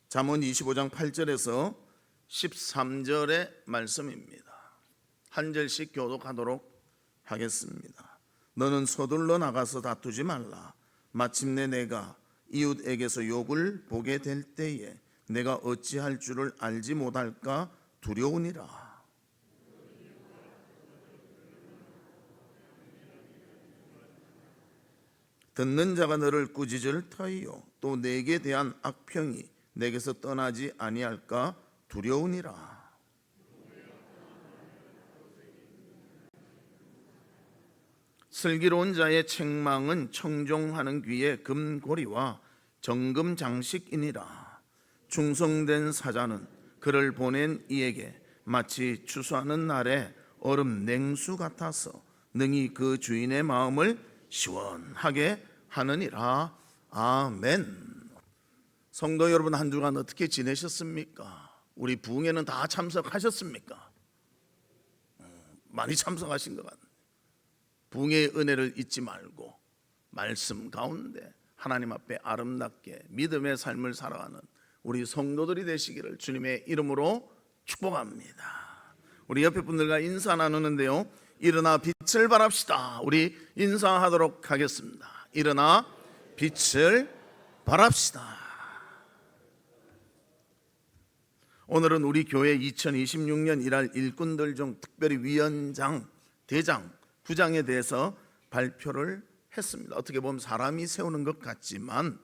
잠언 25장 8절에서 13절의 말씀입니다. 한 절씩 교독하도록 하겠습니다. 너는 서둘러 나가서 다투지 말라. 마침내 내가 이웃에게서 욕을 보게 될 때에 내가 어찌할 줄을 알지 못할까 두려우니라. 듣는 자가 너를 꾸짖을 터이요 또 내게 대한 악평이 내게서 떠나지 아니할까 두려우니라. 슬기로운 자의 책망은 청종하는 귀의 금고리와 정금 장식이니라. 충성된 사자는 그를 보낸 이에게 마치 추수하는 날에 얼음 냉수 같아서 능히 그 주인의 마음을 시원하게 하느니라. 아멘. 성도 여러분, 한 주간 어떻게 지내셨습니까? 우리 부흥회는 다 참석하셨습니까? 많이 참석하신 것 같아요. 부흥회의 은혜를 잊지 말고 말씀 가운데 하나님 앞에 아름답게 믿음의 삶을 살아가는 우리 성도들이 되시기를 주님의 이름으로 축복합니다. 우리 옆에 분들과 인사 나누는데요, 일어나 빛을 발합시다. 우리 인사하도록 하겠습니다. 일어나 빛을 발합시다. 오늘은 우리 교회 2026년 일할 일꾼들 중 특별히 위원장, 대장, 부장에 대해서 발표를 했습니다. 어떻게 보면 사람이 세우는 것 같지만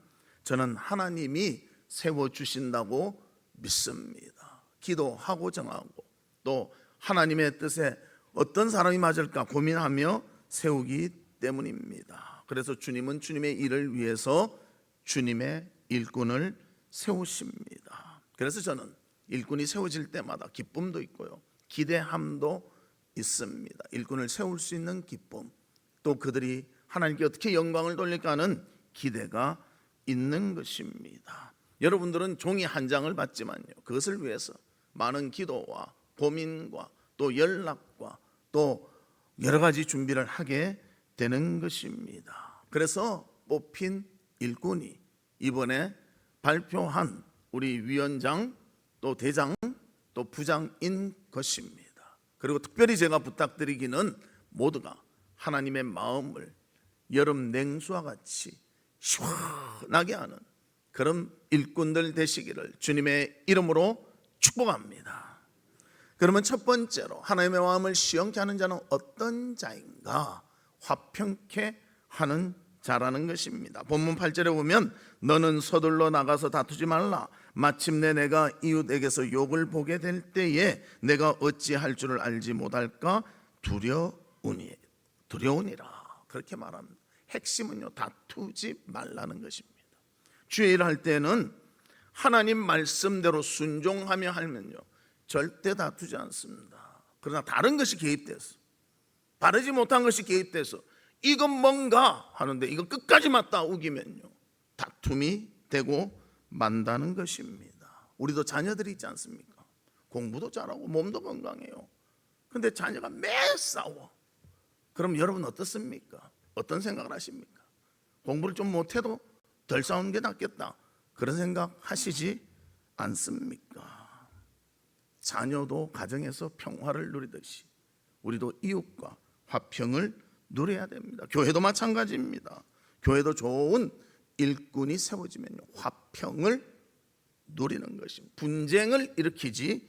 저는 하나님이 세워주신다고 믿습니다. 기도하고 정하고 또 하나님의 뜻에 어떤 사람이 맞을까 고민하며 세우기 때문입니다. 그래서 주님은 주님의 일을 위해서 주님의 일꾼을 세우십니다. 그래서 저는 일꾼이 세워질 때마다 기쁨도 있고요, 기대함도 있습니다. 일꾼을 세울 수 있는 기쁨, 또 그들이 하나님께 어떻게 영광을 돌릴까 하는 기대가 있는 것입니다. 여러분들은 종이 한 장을 받지만요, 그것을 위해서 많은 기도와 고민과 또 연락과 또 여러 가지 준비를 하게 되는 것입니다. 그래서 뽑힌 일꾼이 이번에 발표한 우리 위원장, 또 대장, 또 부장인 것입니다. 그리고 특별히 제가 부탁드리기는 모두가 하나님의 마음을 여름 냉수와 같이 시원하게 하는 그런 일꾼들 되시기를 주님의 이름으로 축복합니다. 그러면 첫 번째로 하나님의 마음을 시원케 하는 자는 어떤 자인가? 화평케 하는 자라는 것입니다. 본문 8절에 보면 너는 서둘러 나가서 다투지 말라. 마침내 내가 이웃에게서 욕을 보게 될 때에 내가 어찌할 줄을 알지 못할까 두려우니라. 그렇게 말합니다. 핵심은요, 다투지 말라는 것입니다. 주의 일할 때는 하나님 말씀대로 순종하며 하면요, 절대 다투지 않습니다. 그러나 다른 것이 개입돼서, 바르지 못한 것이 개입돼서 이건 뭔가 하는데 이거 끝까지 맞다 우기면요, 다툼이 되고 만다는 것입니다. 우리도 자녀들이 있지 않습니까? 공부도 잘하고 몸도 건강해요. 그런데 자녀가 매일 싸워. 그럼 여러분 어떻습니까? 어떤 생각을 하십니까? 공부를 좀 못해도 덜 싸우는 게 낫겠다, 그런 생각 하시지 않습니까? 자녀도 가정에서 평화를 누리듯이 우리도 이웃과 화평을 누려야 됩니다. 교회도 마찬가지입니다. 교회도 좋은 일꾼이 세워지면 화평을 누리는 것입니다. 분쟁을 일으키지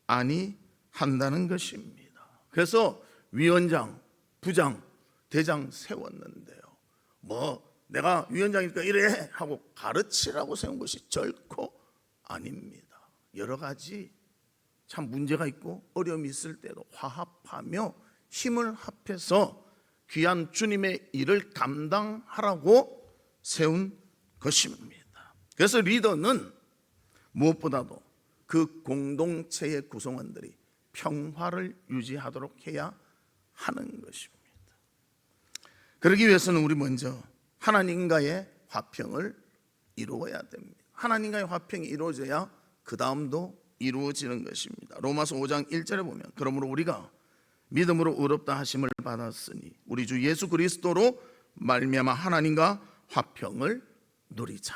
아니한다는 것입니다. 그래서 위원장, 부장, 대장 세웠는데요, 내가 위원장이니까 이래 하고 가르치라고 세운 것이 결코 아닙니다. 여러 가지 참 문제가 있고 어려움이 있을 때도 화합하며 힘을 합해서 귀한 주님의 일을 감당하라고 세운 것입니다. 그래서 리더는 무엇보다도 그 공동체의 구성원들이 평화를 유지하도록 해야 하는 것입니다. 그러기 위해서는 우리 먼저 하나님과의 화평을 이루어야 됩니다. 하나님과의 화평이 이루어져야 그 다음도 이루어지는 것입니다. 로마서 5장 1절에 보면 그러므로 우리가 믿음으로 의롭다 하심을 받았으니 우리 주 예수 그리스도로 말미암아 하나님과 화평을 누리자.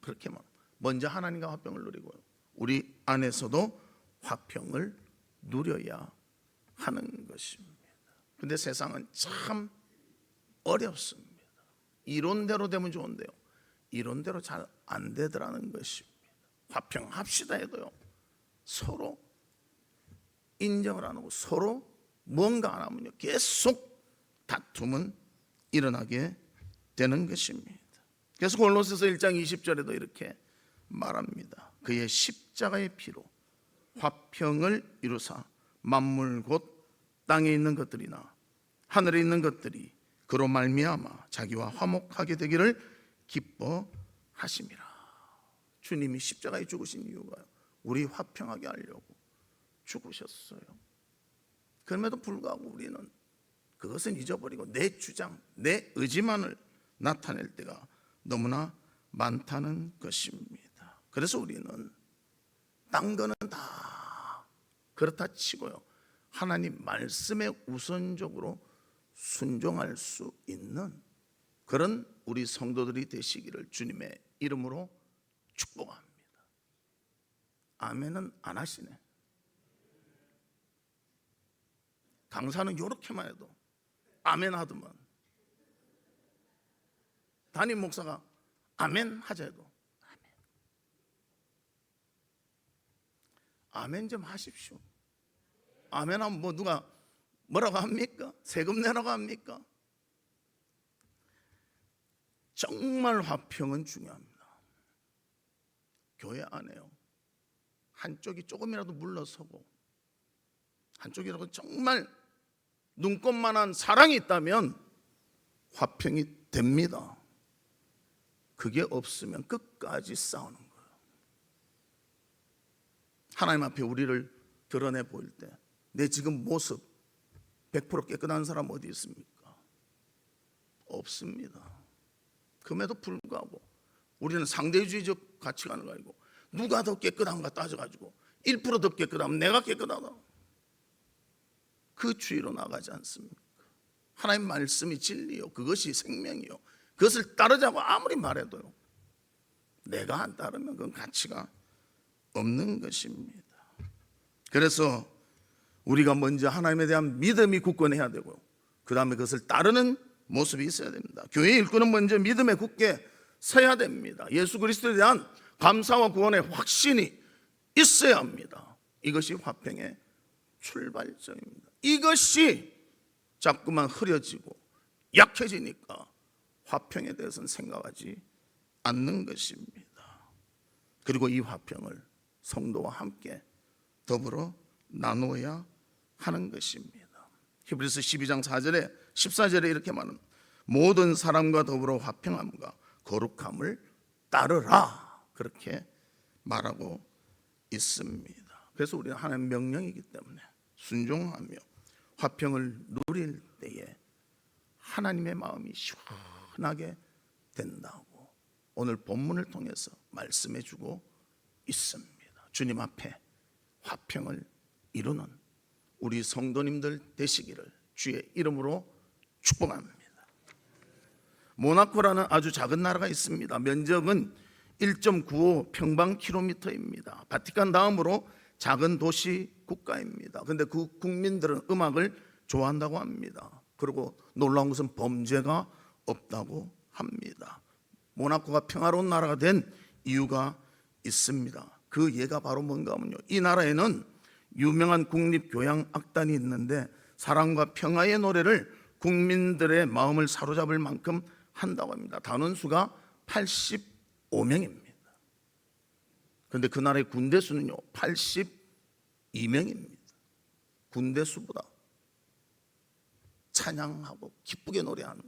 그렇게 말합니다. 먼저 하나님과 화평을 누리고요, 우리 안에서도 화평을 누려야 하는 것입니다. 근데 세상은 참 어렵습니다. 이론대로 되면 좋은데요, 이론대로 잘 안 되더라는 것입니다. 화평합시다 해도요, 서로 인정을 안 하고 서로 뭔가 안 하면요, 계속 다툼은 일어나게 되는 것입니다. 그래서 골로새서 1장 20절에도 이렇게 말합니다. 그의 십자가의 피로 화평을 이루사 만물 곧 땅에 있는 것들이나 하늘에 있는 것들이 그로 말미암아 자기와 화목하게 되기를 기뻐하심이라. 주님이 십자가에 죽으신 이유가 우리 화평하게 하려고 죽으셨어요. 그럼에도 불구하고 우리는 그것은 잊어버리고 내 주장, 내 의지만을 나타낼 때가 너무나 많다는 것입니다. 그래서 우리는 딴 거는 다 그렇다 치고요, 하나님 말씀에 우선적으로 순종할 수 있는 그런 우리 성도들이 되시기를 주님의 이름으로 축복합니다. 아멘은 안 하시네. 강사는 이렇게만 해도 아멘 하더만, 담임 목사가 아멘 하자 해도 아멘 좀 하십시오. 아멘 하면 뭐 누가 뭐라고 합니까? 세금 내라고 합니까? 정말 화평은 중요합니다. 교회 안에요, 한쪽이 조금이라도 물러서고 한쪽이라도 정말 눈꽃만한 사랑이 있다면 화평이 됩니다. 그게 없으면 끝까지 싸우는 거예요. 하나님 앞에 우리를 드러내 보일 때 내 지금 모습 100% 깨끗한 사람 어디 있습니까? 없습니다. 그럼에도 불구하고 우리는 상대주의적 가치관을 가지고 누가 더 깨끗한가 따져가지고 1% 더 깨끗하면 내가 깨끗하다, 그 주의로 나가지 않습니까? 하나님 말씀이 진리요, 그것이 생명이요, 그것을 따르자고 아무리 말해도요, 내가 안 따르면 그건 가치가 없는 것입니다. 그래서 우리가 먼저 하나님에 대한 믿음이 굳건해야 되고요, 그 다음에 그것을 따르는 모습이 있어야 됩니다. 교회 일꾼은 먼저 믿음에 굳게 서야 됩니다. 예수 그리스도에 대한 감사와 구원의 확신이 있어야 합니다. 이것이 화평의 출발점입니다. 이것이 자꾸만 흐려지고 약해지니까 화평에 대해서는 생각하지 않는 것입니다. 그리고 이 화평을 성도와 함께 더불어 나누어야 하는 것입니다. 히브리서 12장 4절에 14절에 이렇게 말합니다. 모든 사람과 더불어 화평함과 거룩함을 따르라, 그렇게 말하고 있습니다. 그래서 우리는 하나님의 명령이기 때문에 순종하며 화평을 누릴 때에 하나님의 마음이 시원하게 된다고 오늘 본문을 통해서 말씀해 주고 있습니다. 주님 앞에 화평을 이루는 우리 성도님들 되시기를 주의 이름으로 축복합니다. 모나코라는 아주 작은 나라가 있습니다. 면적은 1.95 평방킬로미터입니다. 바티칸 다음으로 작은 도시 국가입니다. 그런데 그 국민들은 음악을 좋아한다고 합니다. 그리고 놀라운 것은 범죄가 없다고 합니다. 모나코가 평화로운 나라가 된 이유가 있습니다. 그 예가 바로 뭔가 하면요, 이 나라에는 유명한 국립교향악단이 있는데 사랑과 평화의 노래를 국민들의 마음을 사로잡을 만큼 한다고 합니다. 단원수가 85명입니다. 그런데 그 나라의 군대 수는요 82명입니다. 군대 수보다 찬양하고 기쁘게 노래하는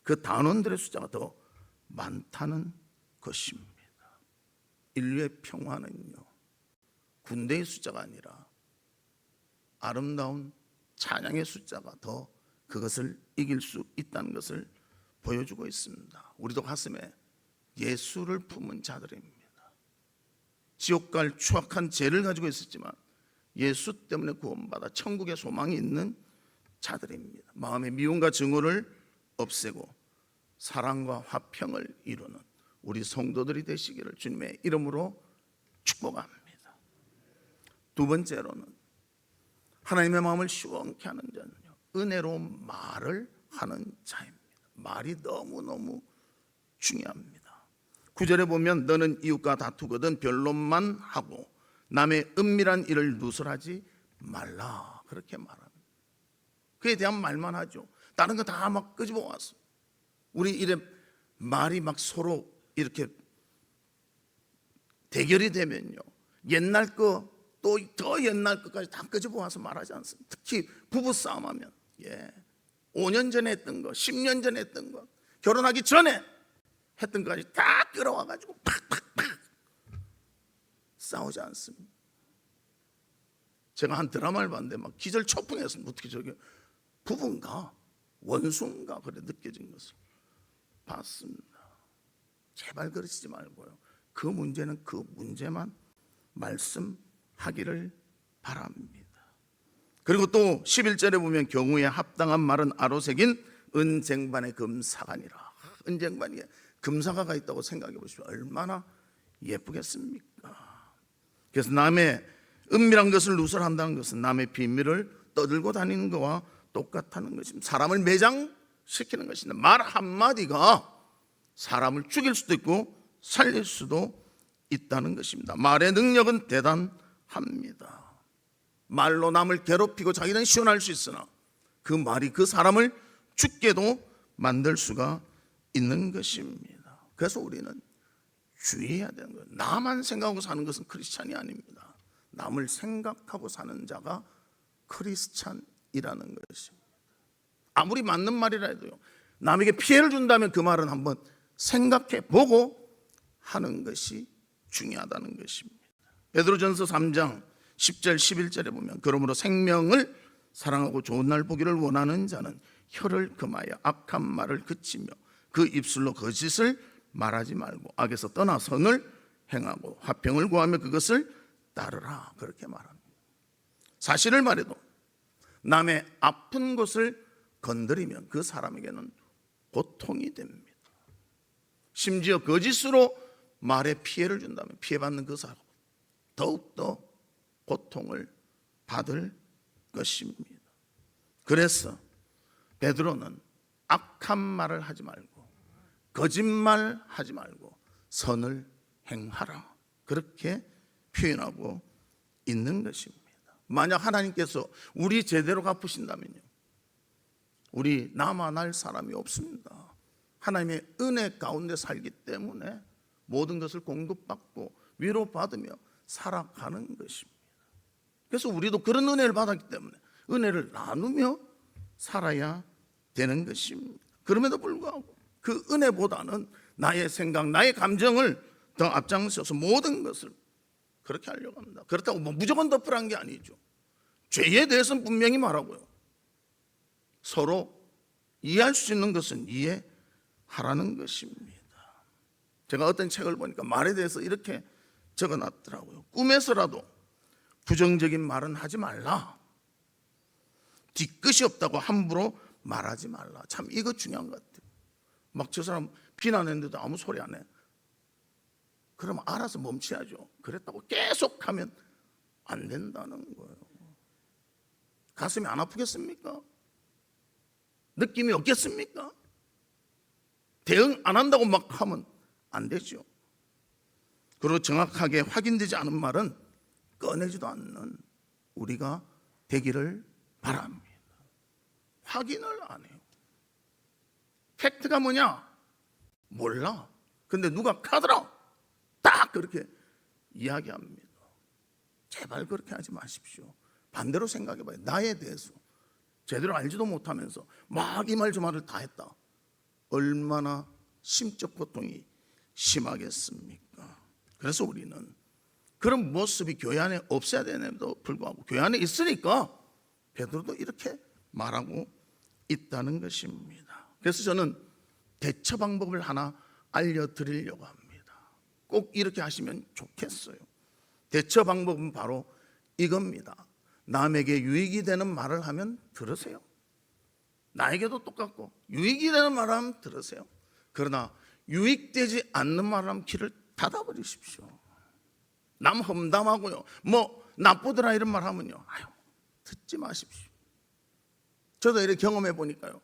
그 단원들의 숫자가 더 많다는 것입니다. 인류의 평화는요 군대의 숫자가 아니라 아름다운 찬양의 숫자가 더 그것을 이길 수 있다는 것을 보여주고 있습니다. 우리도 가슴에 예수를 품은 자들입니다. 지옥 갈 추악한 죄를 가지고 있었지만 예수 때문에 구원받아 천국의 소망이 있는 자들입니다. 마음의 미움과 증오를 없애고 사랑과 화평을 이루는 우리 성도들이 되시기를 주님의 이름으로 축복합니다. 두 번째로는 하나님의 마음을 시원케 하는 자는요, 은혜로 말을 하는 자입니다. 말이 너무너무 중요합니다. 9절에 보면 너는 이웃과 다투거든 변론만 하고 남의 은밀한 일을 누설하지 말라, 그렇게 말합니다. 그에 대한 말만 하죠. 다른 거 다 막 끄집어 왔어. 우리 이래 말이 막 서로 이렇게 대결이 되면요, 옛날 거 또 더 옛날 것까지 다 끄집어 와서 말하지 않습니다. 특히 부부 싸움하면 5년 전에 했던 거, 10년 전에 했던 거, 결혼하기 전에 했던 것까지 다 끌어와가지고 팍팍팍 싸우지 않습니다. 제가 한 드라마를 봤는데 막 기절초풍했습니다. 어떻게 저게 부부인가 원수인가 그래 느껴진 것을 봤습니다. 제발 그러시지 말고요, 그 문제는 그 문제만 말씀하기를 바랍니다. 그리고 또 11절에 보면 경우에 합당한 말은 아로새긴 은쟁반의 금사관이라. 은쟁반에 금사가가 있다고 생각해 보십시오. 얼마나 예쁘겠습니까? 그래서 남의 은밀한 것을 누설한다는 것은 남의 비밀을 떠들고 다니는 것과 똑같다는 것입니다. 사람을 매장시키는 것인데 말 한마디가 사람을 죽일 수도 있고 살릴 수도 있다는 것입니다. 말의 능력은 대단합니다. 말로 남을 괴롭히고 자기는 시원할 수 있으나 그 말이 그 사람을 죽게도 만들 수가 있는 것입니다. 그래서 우리는 주의해야 되는 거예요. 나만 생각하고 사는 것은 크리스찬이 아닙니다. 남을 생각하고 사는 자가 크리스찬이라는 것입니다. 아무리 맞는 말이라 해도요, 남에게 피해를 준다면 그 말은 한번 생각해 보고 하는 것이 중요하다는 것입니다. 베드로전서 3장 10절 11절에 보면 그러므로 생명을 사랑하고 좋은 날 보기를 원하는 자는 혀를 금하여 악한 말을 그치며 그 입술로 거짓을 말하지 말고 악에서 떠나 선을 행하고 화평을 구하며 그것을 따르라, 그렇게 말합니다. 사실을 말해도 남의 아픈 곳을 건드리면 그 사람에게는 고통이 됩니다. 심지어 거짓으로 말에 피해를 준다면 피해받는 그 사람 더욱더 고통을 받을 것입니다. 그래서 베드로는 악한 말을 하지 말고 거짓말 하지 말고 선을 행하라, 그렇게 표현하고 있는 것입니다. 만약 하나님께서 우리 제대로 갚으신다면요, 우리 남아날 사람이 없습니다. 하나님의 은혜 가운데 살기 때문에 모든 것을 공급받고 위로받으며 살아가는 것입니다. 그래서 우리도 그런 은혜를 받았기 때문에 은혜를 나누며 살아야 되는 것입니다. 그럼에도 불구하고 그 은혜보다는 나의 생각, 나의 감정을 더 앞장서서 모든 것을 그렇게 하려고 합니다. 그렇다고 뭐 무조건 덮으라는 게 아니죠. 죄에 대해서는 분명히 말하고요, 서로 이해할 수 있는 것은 이해하라는 것입니다. 제가 어떤 책을 보니까 말에 대해서 이렇게 적어놨더라고요. 꿈에서라도 부정적인 말은 하지 말라. 뒤끝이 없다고 함부로 말하지 말라. 참 이거 중요한 것 같아요. 막 저 사람 비난했는데도 아무 소리 안 해. 그럼 알아서 멈춰야죠. 그랬다고 계속하면 안 된다는 거예요. 가슴이 안 아프겠습니까? 느낌이 없겠습니까? 대응 안 한다고 막 하면 안 되죠. 그리고 정확하게 확인되지 않은 말은 꺼내지도 않는 우리가 되기를 바랍니다. 확인을 안 해요. 팩트가 뭐냐? 몰라. 근데 누가 카더라 딱 그렇게 이야기합니다. 제발 그렇게 하지 마십시오. 반대로 생각해봐요. 나에 대해서 제대로 알지도 못하면서 막 이 말 저 말을 다 했다. 얼마나 심적 고통이 심하겠습니까? 그래서 우리는 그런 모습이 교회 안에 없어야 되는데도 불구하고 교회 안에 있으니까 베드로도 이렇게 말하고 있다는 것입니다. 그래서 저는 대처 방법을 하나 알려드리려고 합니다. 꼭 이렇게 하시면 좋겠어요. 대처 방법은 바로 이겁니다. 남에게 유익이 되는 말을 하면 들으세요. 나에게도 똑같고 유익이 되는 말을 하면 들으세요. 그러나 유익되지 않는 말을 하면 귀를 닫아버리십시오. 남 험담하고요, 뭐 나쁘더라 이런 말 하면요, 아유, 듣지 마십시오. 저도 이렇게 경험해 보니까요,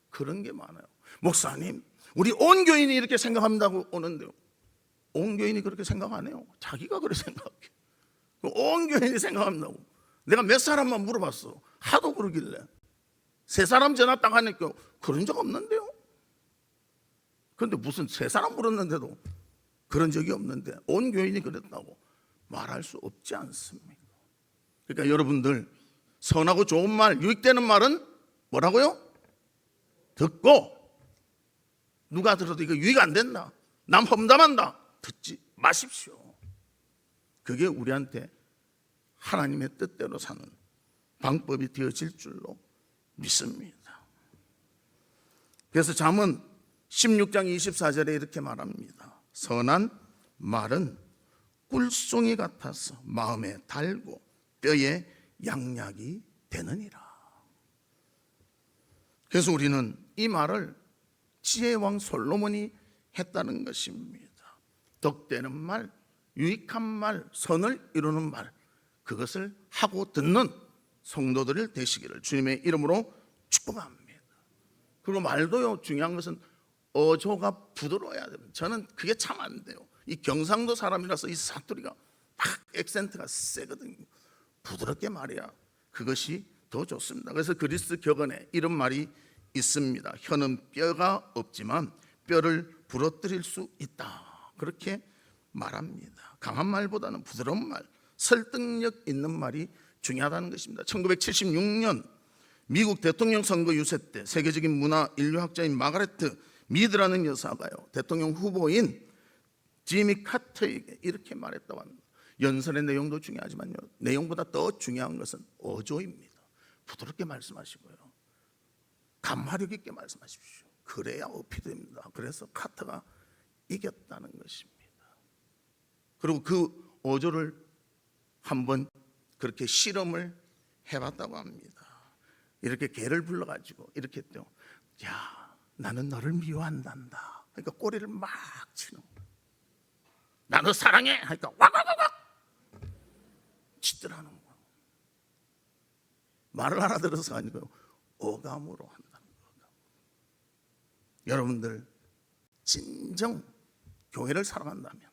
그런 게 많아요. 목사님, 우리 온 교인이 이렇게 생각한다고 오는데요, 온 교인이 그렇게 생각 안 해요. 자기가 그렇게 생각해. 온 교인이 생각한다고. 내가 몇 사람만 물어봤어. 하도 그러길래. 세 사람 전화 딱 하니까 그런 적 없는데요. 그런데 무슨 세 사람 물었는데도 그런 적이 없는데 온 교인이 그랬다고 말할 수 없지 않습니까? 그러니까 여러분들, 선하고 좋은 말, 유익되는 말은 뭐라고요? 듣고, 누가 들어도 이거 유익 안 된다, 남 험담한다, 듣지 마십시오. 그게 우리한테 하나님의 뜻대로 사는 방법이 되어질 줄로 믿습니다. 그래서 잠언 16장 24절에 이렇게 말합니다. 선한 말은 꿀송이 같아서 마음에 달고 뼈에 양약이 되느니라. 그래서 우리는 이 말을 지혜의 왕 솔로몬이 했다는 것입니다. 덕되는 말, 유익한 말, 선을 이루는 말, 그것을 하고 듣는 성도들 되시기를 주님의 이름으로 축복합니다. 그리고 말도요, 중요한 것은 어조가 부드러워야 됩니다. 저는 그게 참 안 돼요. 이 경상도 사람이라서 이 사투리가 막 액센트가 세거든요. 부드럽게 말해야 그것이 더 좋습니다. 그래서 그리스 격언에 이런 말이 있습니다. 혀는 뼈가 없지만 뼈를 부러뜨릴 수 있다, 그렇게 말합니다. 강한 말보다는 부드러운 말, 설득력 있는 말이 중요하다는 것입니다. 1976년 미국 대통령 선거 유세 때 세계적인 문화 인류학자인 마가레트 미드라는 여사가요, 대통령 후보인 지미 카터에게 이렇게 말했다고 합니다. 연설의 내용도 중요하지만요, 내용보다 더 중요한 것은 어조입니다. 부드럽게 말씀하시고요, 감화력 있게 말씀하십시오. 그래야 어필됩니다. 그래서 카터가 이겼다는 것입니다. 그리고 그 어조를 한번 그렇게 실험을 해봤다고 합니다. 이렇게 개를 불러가지고 이렇게 했대요. 야, 나는 너를 미워한단다. 그러니까 꼬리를 막 치는 거야. 나 너 사랑해 하니까 왁왁왁왁 짖더라는 거야. 말을 알아들어서 아니고요, 어감으로 한다는 거예요. 여러분들, 진정 교회를 사랑한다면,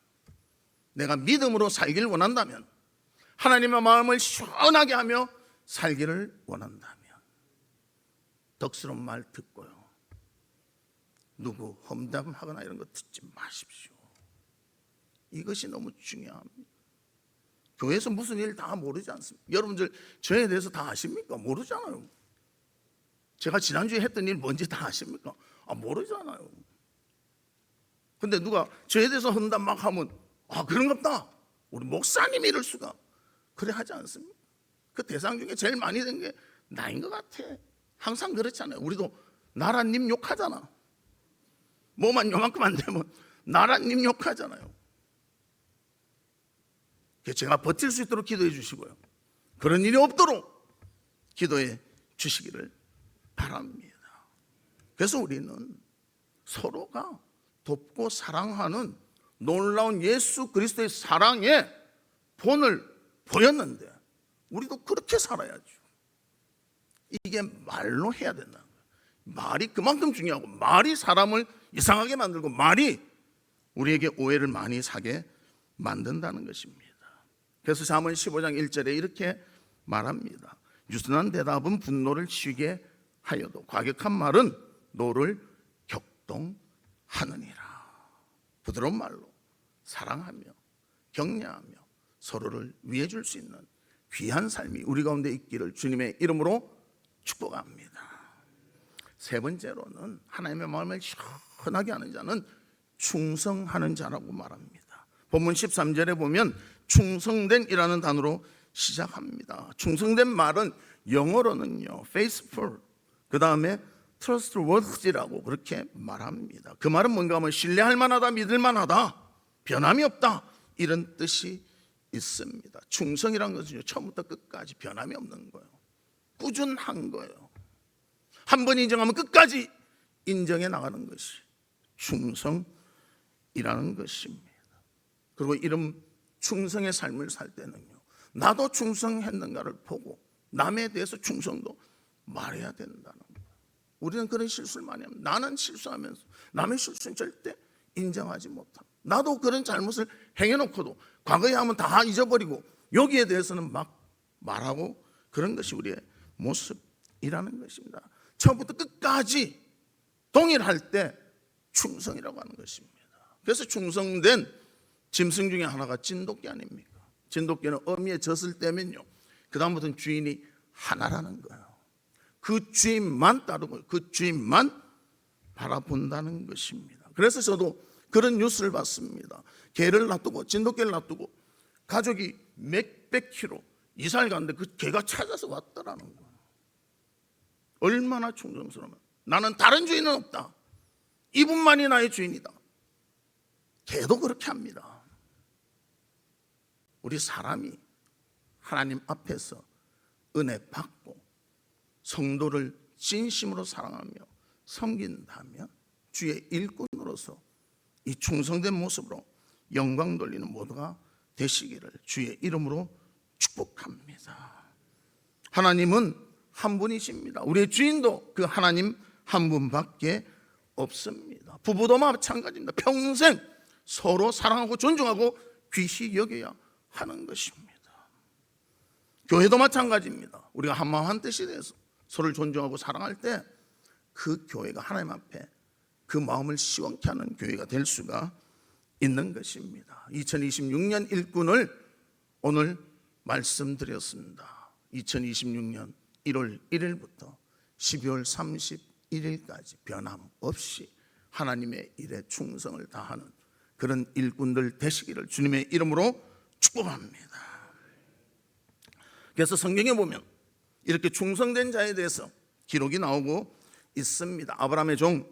내가 믿음으로 살기를 원한다면, 하나님의 마음을 시원하게 하며 살기를 원한다면 덕스러운 말 듣고요, 누구 험담하거나 이런 거 듣지 마십시오. 이것이 너무 중요합니다. 교회에서 무슨 일 다 모르지 않습니까? 여러분들 저에 대해서 다 아십니까? 모르잖아요. 제가 지난주에 했던 일 뭔지 다 아십니까? 모르잖아요. 근데 누가 저에 대해서 험담 막 하면 그런갑다, 우리 목사님이 이럴 수가, 그래 하지 않습니까? 그 대상 중에 제일 많이 된 게 나인 것 같아. 항상 그렇잖아요. 우리도 나라님 욕하잖아. 뭐만 요만큼 안 되면 나라님 욕하잖아요. 제가 버틸 수 있도록 기도해 주시고요, 그런 일이 없도록 기도해 주시기를 바랍니다. 그래서 우리는 서로가 돕고 사랑하는 놀라운 예수 그리스도의 사랑의 본을 보였는데 우리도 그렇게 살아야죠. 이게 말로 해야 된다는 거예요. 말이 그만큼 중요하고, 말이 사람을 이상하게 만들고, 말이 우리에게 오해를 많이 사게 만든다는 것입니다. 그래서 잠언 15장 1절에 이렇게 말합니다. 유순한 대답은 분노를 쉬게 하여도 과격한 말은 노를 격동하느니라. 부드러운 말로 사랑하며 격려하며 서로를 위해 줄 수 있는 귀한 삶이 우리 가운데 있기를 주님의 이름으로 축복합니다. 세 번째로는 하나님의 마음을 시원하게 하는 자는 충성하는 자라고 말합니다. 본문 13절에 보면 충성된이라는 단어로 시작합니다. 충성된 말은 영어로는요, faithful, 그 다음에 trustworthy라고 그렇게 말합니다. 그 말은 뭔가 하면 신뢰할 만하다, 믿을 만하다, 변함이 없다, 이런 뜻이 있습니다. 충성이라는 것은 처음부터 끝까지 변함이 없는 거예요. 꾸준한 거예요. 한 번 인정하면 끝까지 인정해 나가는 것이 충성입니다. 것입니다. 그리고 이런 충성의 삶을 살 때는요, 나도 충성했는가를 보고 남에 대해서 충성도 말해야 된다는 거예요. 우리는 그런 실수를 많이 합니다. 나는 실수하면서 남의 실수는 절대 인정하지 못합니다. 나도 그런 잘못을 행해놓고도 과거에 하면 다 잊어버리고 여기에 대해서는 막 말하고, 그런 것이 우리의 모습이라는 것입니다. 처음부터 끝까지 동일할 때 충성이라고 하는 것입니다. 그래서 충성된 짐승 중에 하나가 진돗개 아닙니까? 진돗개는 어미에 젖을 떼면요, 그 다음부터는 주인이 하나라는 거예요. 그 주인만 따르고 그 주인만 바라본다는 것입니다. 그래서 저도 그런 뉴스를 봤습니다. 개를 놔두고, 진돗개를 놔두고 가족이 몇백 킬로 이사를 갔는데 그 개가 찾아서 왔더라는 거예요. 얼마나 충성스러우면, 나는 다른 주인은 없다, 이분만이 나의 주인이다. 개도 그렇게 합니다. 우리 사람이 하나님 앞에서 은혜 받고 성도를 진심으로 사랑하며 섬긴다면 주의 일꾼으로서 이 충성된 모습으로 영광 돌리는 모두가 되시기를 주의 이름으로 축복합니다. 하나님은 한 분이십니다. 우리의 주인도 그 하나님 한 분밖에 없습니다. 부부도 마찬가지입니다. 평생 서로 사랑하고 존중하고 귀시 여겨야 하는 것입니다. 교회도 마찬가지입니다. 우리가 한마음 한뜻이 돼서 서로를 존중하고 사랑할 때 그 교회가 하나님 앞에 그 마음을 시원케 하는 교회가 될 수가 있는 것입니다. 2026년 일꾼을 오늘 말씀드렸습니다. 2026년 1월 1일부터 12월 31일까지 변함없이 하나님의 일에 충성을 다하는 그런 일꾼들 되시기를 주님의 이름으로 축복합니다. 그래서 성경에 보면 이렇게 충성된 자에 대해서 기록이 나오고 있습니다. 아브라함의 종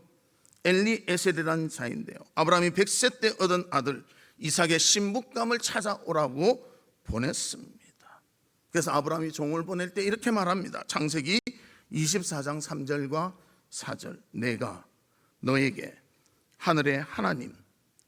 엘리에셀이라는 자인데요, 아브라함이 100세 때 얻은 아들 이삭의 신부감을 찾아오라고 보냈습니다. 그래서 아브라함이 종을 보낼 때 이렇게 말합니다. 창세기 24장 3절과 4절. 내가 너에게 하늘의 하나님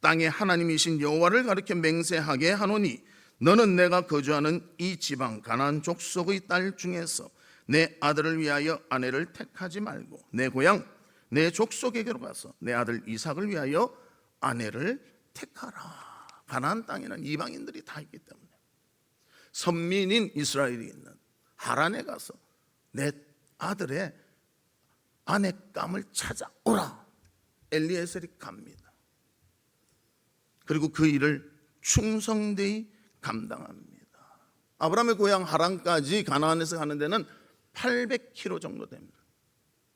땅의 하나님이신 여호와를 가리켜 맹세하게 하노니 너는 내가 거주하는 이 지방 가나안 족속의 딸 중에서 내 아들을 위하여 아내를 택하지 말고 내 고향 내 족속에게로 가서 내 아들 이삭을 위하여 아내를 택하라. 가나안 땅에는 이방인들이 다 있기 때문에 선민인 이스라엘이 있는 하란에 가서 내 아들의 아내감을 찾아오라. 엘리에셀이 갑니다. 그리고 그 일을 충성되이 감당합니다. 아브라함의 고향 하란까지 가나안에서 가는 데는 800km 정도 됩니다.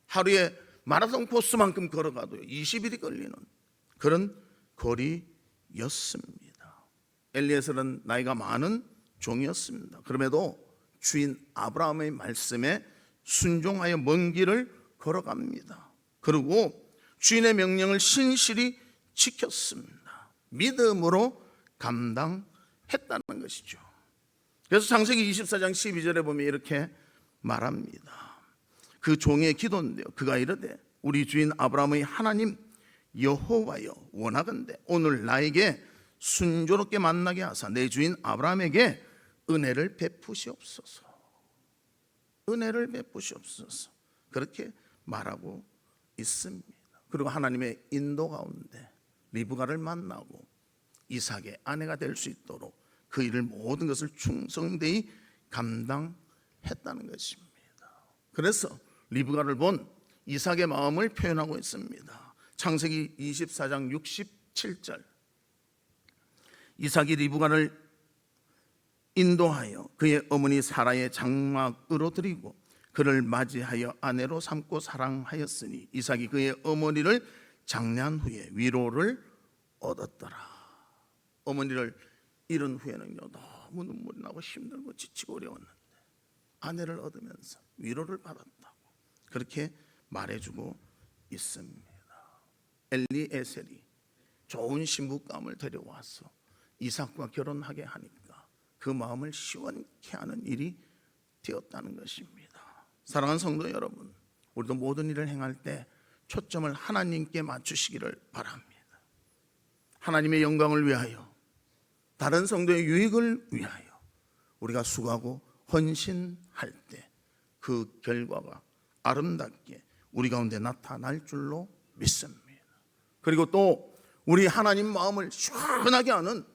하루에 마라톤 코스만큼 걸어가도 20일이 걸리는 그런 거리였습니다. 엘리에셀은 나이가 많은 종이었습니다. 그럼에도 주인 아브라함의 말씀에 순종하여 먼 길을 걸어갑니다. 그리고 주인의 명령을 신실히 지켰습니다. 믿음으로 감당했다는 것이죠. 그래서 창세기 24장 12절에 보면 이렇게 말합니다. 그 종의 기도인데요, 그가 이르되 우리 주인 아브라함의 하나님 여호와여 원하건대 오늘 나에게 순조롭게 만나게 하사 내 주인 아브라함에게 은혜를 베푸시옵소서. 은혜를 베푸시옵소서. 그렇게 말하고 있습니다. 그리고 하나님의 인도 가운데 리브가를 만나고 이삭의 아내가 될 수 있도록 그 일을 모든 것을 충성되이 감당했다는 것입니다. 그래서 리브가를 본 이삭의 마음을 표현하고 있습니다. 창세기 24장 67절. 이삭이 리브가를 인도하여 그의 어머니 사라의 장막으로 드리고 그를 맞이하여 아내로 삼고 사랑하였으니 이삭이 그의 어머니를 장례한 후에 위로를 얻었더라. 어머니를 잃은 후에는요, 너무 눈물이 나고 힘들고 지치고 어려웠는데 아내를 얻으면서 위로를 받았다고 그렇게 말해주고 있습니다. 엘리에셀이 좋은 신부감을 데려와서 이삭과 결혼하게 하니까 그 마음을 시원케 하는 일이 되었다는 것입니다. 사랑하는 성도 여러분, 우리도 모든 일을 행할 때 초점을 하나님께 맞추시기를 바랍니다. 하나님의 영광을 위하여, 다른 성도의 유익을 위하여 우리가 수고하고 헌신할 때 그 결과가 아름답게 우리 가운데 나타날 줄로 믿습니다. 그리고 또 우리 하나님 마음을 시원하게 하는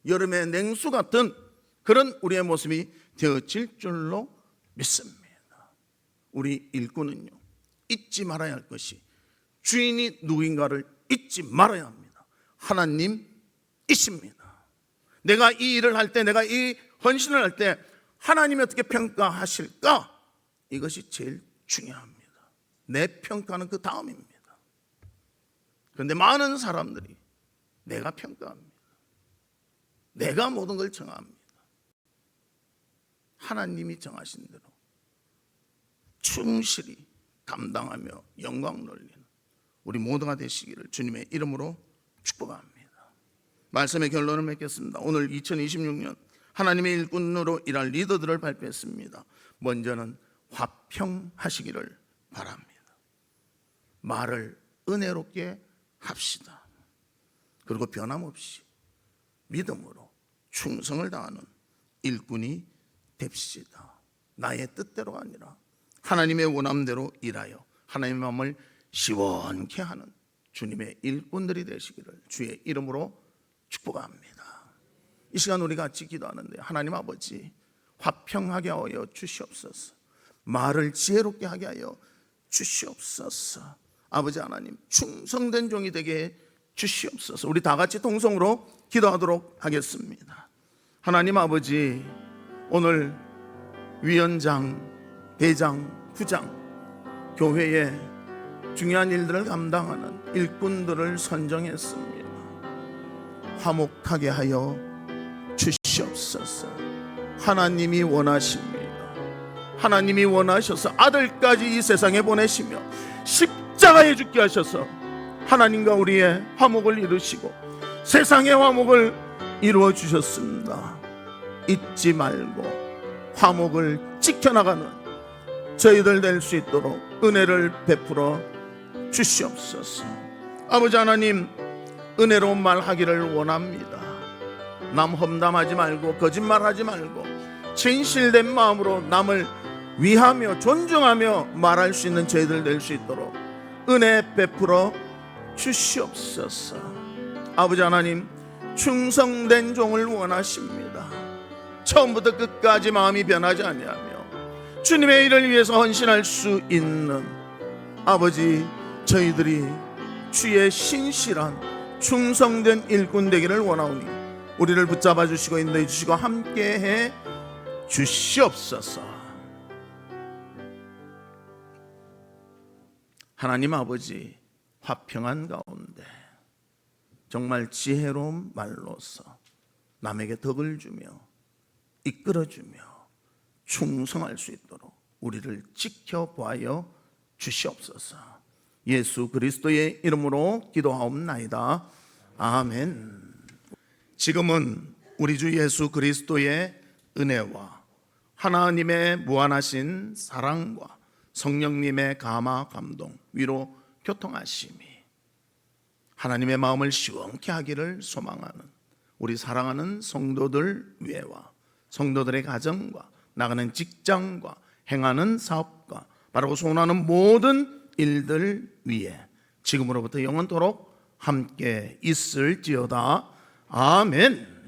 여름의 냉수 같은 그런 우리의 모습이 되어질 줄로 믿습니다. 우리 일꾼은요, 잊지 말아야 할 것이 주인이 누구인가를 잊지 말아야 합니다. 하나님이십니다. 내가 이 일을 할 때, 내가 이 헌신을 할 때 하나님이 어떻게 평가하실까? 이것이 제일 중요합니다. 내 평가는 그 다음입니다. 그런데 많은 사람들이 내가 평가합니다. 내가 모든 걸 정합니다. 하나님이 정하신 대로 충실히 감당하며 영광 돌리는 우리 모두가 되시기를 주님의 이름으로 축복합니다. 말씀의 결론을 맺겠습니다. 오늘 2026년 하나님의 일꾼으로 일할 리더들을 발표했습니다. 먼저는 화평하시기를 바랍니다. 말을 은혜롭게 합시다. 그리고 변함없이 믿음으로 충성을 다하는 일꾼이 됩시다. 나의 뜻대로가 아니라 하나님의 원함대로 일하여 하나님의 마음을 시원케 하는 주님의 일꾼들이 되시기를 주의 이름으로 축복합니다. 이 시간 우리 같이 기도하는데, 하나님 아버지, 화평하게 하여 주시옵소서. 말을 지혜롭게 하게 하여 주시옵소서. 아버지 하나님, 충성된 종이 되게 주시옵소서. 우리 다 같이 동성으로 기도하도록 하겠습니다. 하나님 아버지, 오늘 위원장, 대장, 부장, 교회의 중요한 일들을 감당하는 일꾼들을 선정했습니다. 화목하게 하여 주시옵소서. 하나님이 원하십니다. 하나님이 원하셔서 아들까지 이 세상에 보내시며 십자가에 죽게 하셔서 하나님과 우리의 화목을 이루시고 세상의 화목을 이루어 주셨습니다. 잊지 말고 화목을 지켜나가는 저희들 될 수 있도록 은혜를 베풀어 주시옵소서. 아버지 하나님, 은혜로운 말 하기를 원합니다. 남 험담하지 말고 거짓말하지 말고 진실된 마음으로 남을 위하며 존중하며 말할 수 있는 저희들 될 수 있도록 은혜 베풀어 주시옵소서. 아버지 하나님, 충성된 종을 원하십니다. 처음부터 끝까지 마음이 변하지 아니하며 주님의 일을 위해서 헌신할 수 있는 아버지, 저희들이 주의 신실한 충성된 일꾼 되기를 원하오니 우리를 붙잡아 주시고 인도해 주시고 함께해 주시옵소서. 하나님 아버지, 화평한 가운데 정말 지혜로운 말로서 남에게 덕을 주며 이끌어주며 충성할 수 있도록 우리를 지켜보아여 주시옵소서. 예수 그리스도의 이름으로 기도하옵나이다. 아멘. 지금은 우리 주 예수 그리스도의 은혜와 하나님의 무한하신 사랑과 성령님의 감화 감동 위로 교통하심이 하나님의 마음을 시원케 하기를 소망하는 우리 사랑하는 성도들 위에와 성도들의 가정과 나가는 직장과 행하는 사업과 바라고 소원하는 모든 일들 위에 지금으로부터 영원토록 함께 있을지어다. 아멘.